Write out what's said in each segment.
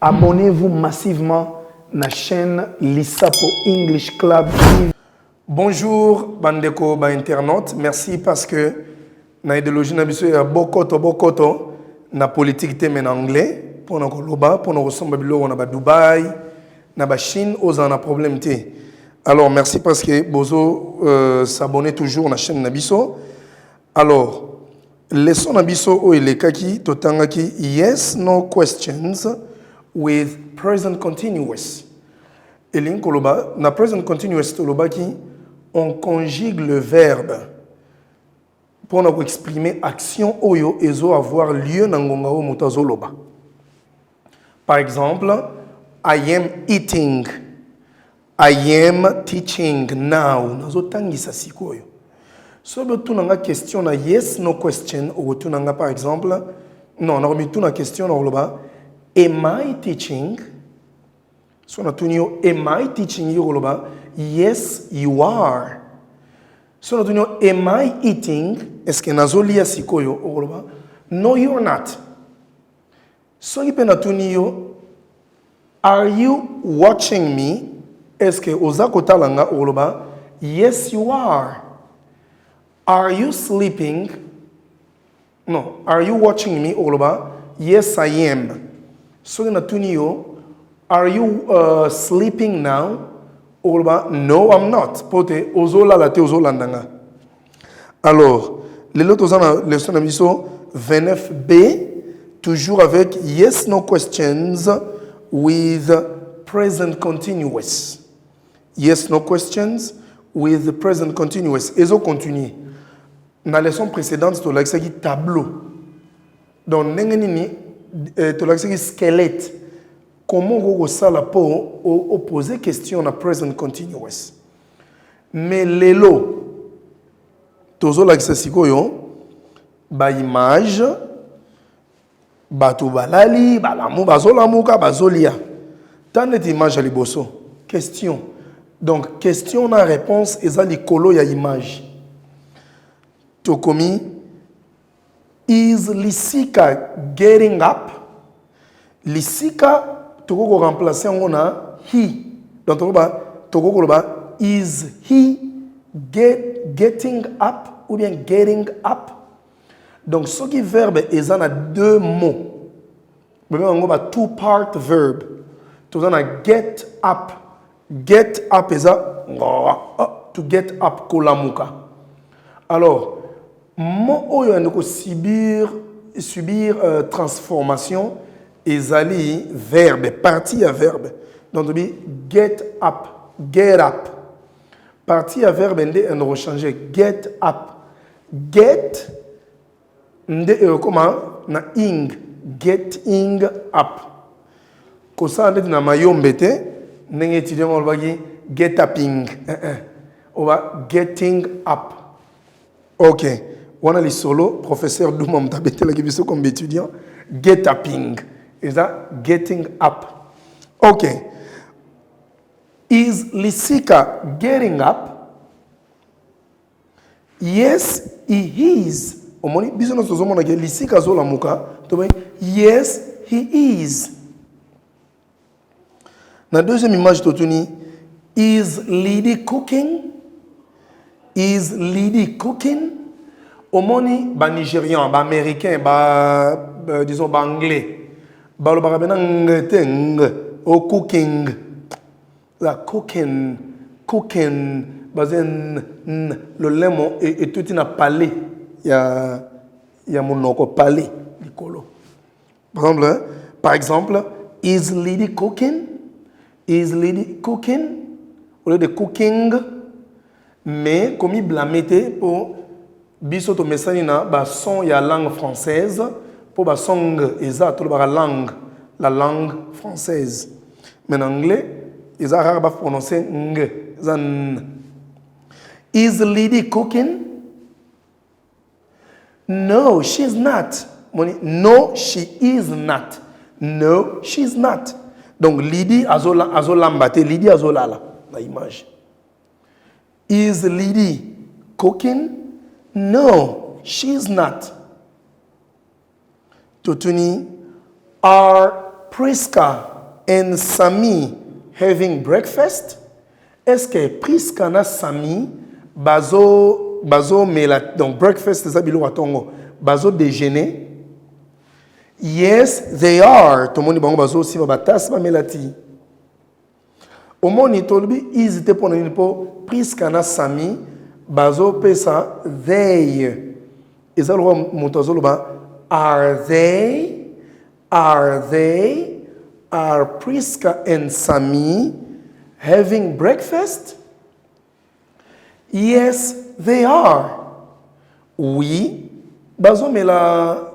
Abonnez-vous massivement à la chaîne Lissapo English Club. Bonjour, bandeko ba internautes. Merci parce que na idéologie na biso ya bokoto na politique mais en anglais pour na koloba pour na ressemble bilo na ba Dubai na ba Chine aux en a problème té. Alors merci parce que bozo s'abonner toujours na chaîne na biso. Alors leçon na biso o ile kaki totangaki yes no questions with present continuous. Et l'inkoloba, na present continuous toloba qui on conjugue le verbe pour nous exprimer action oyo ezo avoir lieu na ngonga o mutazoloba. Par exemple, I am eating, I am teaching now. Nazo tangisa sikoyo. So tu nanga question na yes no question ou tu nanga par exemple non na remis tu na question na loba. Am I teaching? So na tunyo, am I teaching you Roloba? Yes, you are. So na tunyo, am I eating? Est-ce que nazolia sikoyo Roloba? No, you're not. So ipe na tunyo, are you watching me? Est-ce que ozako talanga Roloba? Yes, you are. Are you sleeping? No. Are you watching me Roloba? Yes, I am. So na tunio, are you sleeping now? No, I'm not. Pote ozola la te ozola ndanga. Alors, les autres leçon d'amiso 29B, toujours avec yes no questions with present continuous. Yes no questions with present continuous. Ezo continue. Dans la leçon précédente, tu l'as dit tableau. Donc nengenini tu l'as dit squelette. Comment vous la pour poser question à present continuous. Mais l'élo, tozo la sikoyo, ba image, ba tu balali, ba lamu, ba zolamuka, ba zolia. Tant d'image à liboso. Question. Donc question na réponse eza likolo ya image. Tokomi. Is Lisika getting up? Lisika, toko remplacer ngona he. Donc toko is he getting up ou bien getting up? Donc ce qui verbe est en a deux mots. On a two-part verb. Tu as get up. Get up is to get up kolamuka. Alors mo oyo ndeko subir transformation ezali verbe partie à verbe donc tu get up partie à verbe ndé on rechanger get up get ndé comment na ing getting up ko ça ndé na mayombete ndenge étudiant on va dire get upping on va getting up. OK. On a les solo, professeur Douma Mtabete la kibiso comme étudiant, get upping. Is that getting up? OK. Is Lisika getting up? Yes, he is. Omoni biso no sozo mona ke Lisika zo la muka, to yes, he is. Na deuxième image totuni, is Lydie cooking? Is Lydie cooking? Omoni ba Nigérian, ba Américain, disons ba Anglais. Ba lo ba bena ngete o cooking. La cooking bazen le lemo et tout ina parler. Ya monoko parler likolo. Par exemple, is Lydie cooking? Is Lydie cooking? Au lieu de cooking, mais comme il blamete pour biso to mesani na ba son ya langue française pour ba song eza to ba la langue française. Mais en anglais, ils ont rarement prononcé ng. Is Lydie cooking? No, she's not. No, she is not. No, she's not. Donc Lydie azolambate, Lydie azolala la image. Is Lydie cooking? No, she's not. Totuni, are Priska and Sami having breakfast? Est-ce que Priska na Sami bazo mela donc breakfast c'est bilo watongo bazo déjeuner? Yes, they are. Tomoni bango bazo si batas ba melati. Omoni tolbi izite pona ni po Priska na Sami bazo pesa they. Ezalo motozo ba are they are Priska and Sami having breakfast? Yes, they are. Oui, bazo mela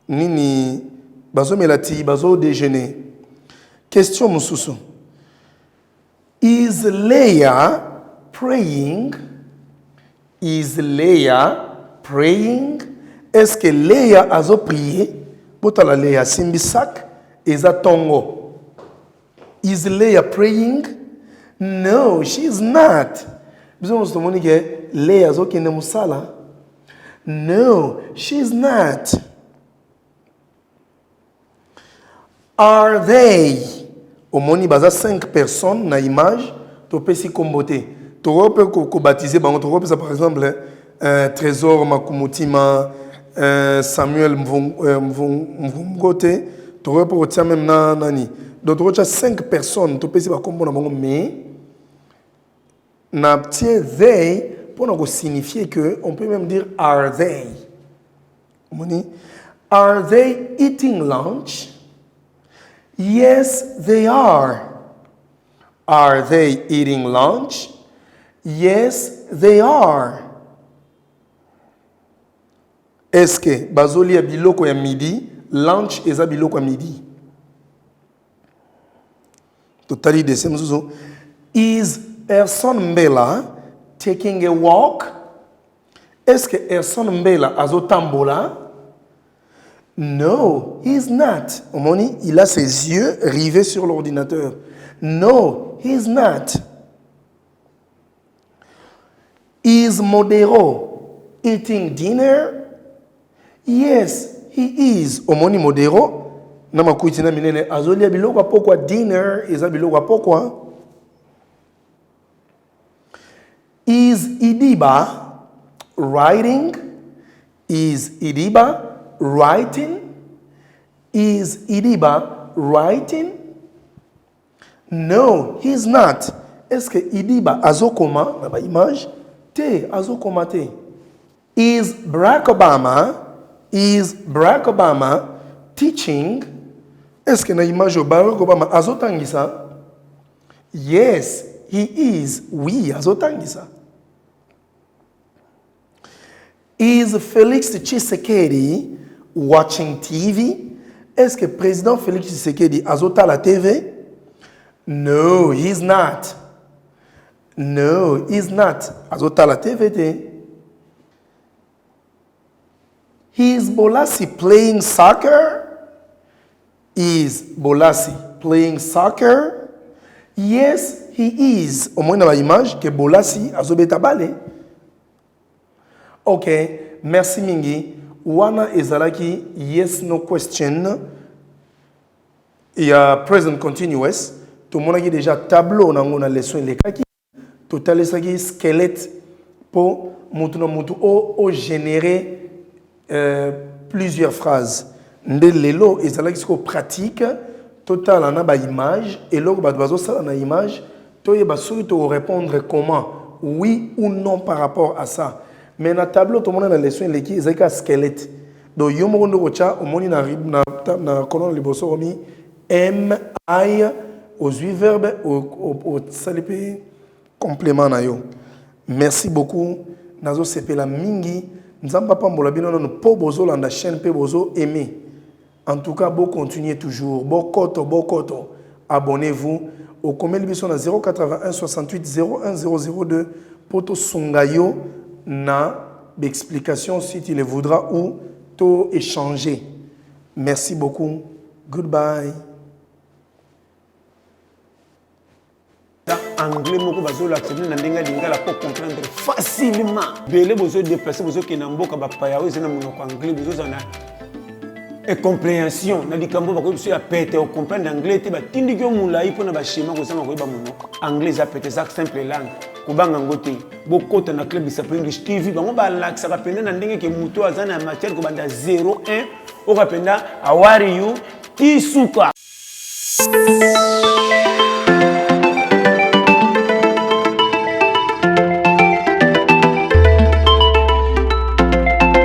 nini bazo melati bazo déjeuner. Question mususu. Is Leah praying? Is Leah praying? Est-ce que Leah azo prier? Botala Leah simbisak eza tongo. Is Leah praying? No, she's not. Bizon mustomoni ke Leah azo kende musala. No, she's not. Are they? Omoni baza 5 personnes na image to pesi kombote. To pe ko baptiser bango to pesa par exemple Trésor Makumutima, Samuel Mvungote, to pe ko même na nani. Donc tu as 5 personnes to pesi ba kombo na bango mais na tie they pour nous signifier que on peut même dire are they. Omoni, are they eating lunch? Yes, they are. Are they eating lunch? Yes, they are. Est-ce que bazoli a biloko ya midi, lunch eza biloko ya midi? Totally the same. Is Erson Mbela taking a walk? Est-ce que Erson Mbela azotambola? No, he's not. Omoni, il a ses yeux rivés sur l'ordinateur. No, he's not. Is Modero eating dinner? Yes, he is. Omoni Modero. Namakuitina minene azolia biloko apokwa dinner eza biloko apokwa. Is Idiba writing? Is Idiba writing? Is Idiba writing? No, he's not. Est-ce que Idiba azokoma na ba image? Te azokoma te. Is Barack Obama teaching? Est-ce que na image Barack Obama azotangisa? Yes, he is. Oui, azotangisa. Is Felix Tshisekedi watching TV? Est-ce que président Félix Tshisekedi azota la TV? No, he's not. No, he's not. Azota la TV te. Is Bolasi playing soccer? Is Bolasi playing soccer? Yes, he is. Au moins dans la image que Bolasi azobeta bale. Ok, merci mingi. Wana ezalaki yes no question. Il y a present continuous. Tout le monde a déjà tableau dans la leçon les kaki. Total esaki squelette pour mutu o générer plusieurs phrases. Nde lelo ezalaki ko pratique total na ba image et loko ba bazo sala na image to yeba soki to répondre comment oui ou non par rapport à ça. Mais dans le tableau, tout le monde a la leçon qui est un squelette. Donc, il y a un colonne de M, I, aux 8 verbes, au salipé complément. Merci beaucoup. Nazo sepe la mingi. Nzamba pambola bino no po bozo la chaîne pe bozo aimer. En tout cas, bon continuez toujours. Bon koto. Abonnez-vous. Au comel bison na 081 68 01 002 poto sungayo. Na d'explication si tu le voudras ou to échanger. Merci beaucoup. Goodbye. anglais moko bazo l'accepter na ndenga lingala pour comprendre facilement belé bozo déplacer bozo ke na mboka ba paya ozo na monoko anglais bozo na et compréhension na likambo bako biso ya pete o comprendre anglais te ba tindi ko mulai pona ba schéma ko sama ko ba monoko anglais za pete ça simple langue ko banga ngote bokota na club s'appelle English TV bango ba laksa ka penda na ndenge ke muto azana matière ko banda 01 o ka penda how are you Isuka.